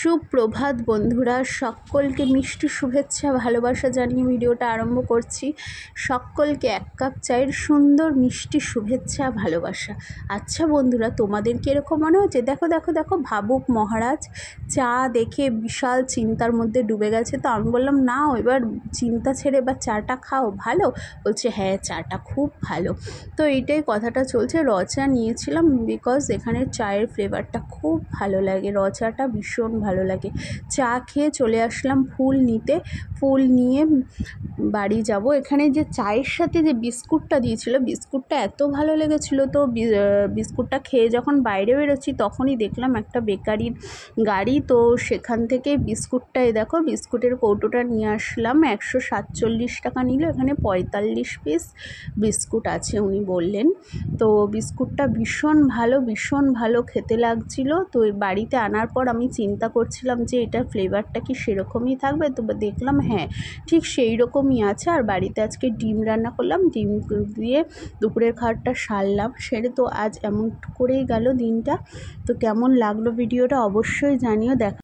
সুপ্রভাত বন্ধুরা, সকলকে মিষ্টি শুভেচ্ছা ভালোবাসা জানিয়ে ভিডিওটা আরম্ভ করছি। সকলকে এক কাপ চায়ের সুন্দর মিষ্টি শুভেচ্ছা ভালোবাসা। আচ্ছা বন্ধুরা, তোমাদের কীরকম মনে হচ্ছে? দেখো দেখো দেখো, ভাবুক মহারাজ চা দেখে বিশাল চিন্তার মধ্যে ডুবে গেছে। তো আমি বললাম, না এবার চিন্তা ছেড়ে এবার চাটা খাও। ভালো? বলছে হ্যাঁ, চাটা খুব ভালো। তো এইটাই কথাটা চলছে। র চা নিয়েছিলাম বিকজ এখানে চায়ের ফ্লেভারটা খুব ভালো লাগে, র চাটা ভীষণ ভালো লাগে। চা খেয়ে চলে আসলাম ফুল নিতে। ফুল নিয়ে বাড়ি যাব। এখানে যে চায়ের সাথে যে বিস্কুটটা দিয়েছিল, বিস্কুটটা এত ভালো লেগেছিলো। তো বিস্কুটটা খেয়ে যখন বাইরে বেরোচ্ছি তখনই দেখলাম একটা বেকারির গাড়ি। তো সেখান থেকে বিস্কুটটাই দেখো, বিস্কুটের কৌটোটা নিয়ে আসলাম। 147 টাকা নিল। এখানে 45 পিস বিস্কুট আছে উনি বললেন। তো বিস্কুটটা ভীষণ ভালো, ভীষণ ভালো খেতে লাগছিল। তো বাড়িতে আনার পর আমি চিন্তা করছিলাম যে এটার ফ্লেভারটা কি সেরকমই থাকবে। তো দেখলাম হ্যাঁ, ঠিক সেই রকমই আছে। আর বাড়িতে আজকে ডিম রান্না করলাম, ডিম দিয়ে দুপুরের খাবারটা সারলাম। সেরে তো আজ এমন করেই গেল দিনটা। তো কেমন লাগলো ভিডিওটা অবশ্যই জানিও। দেখা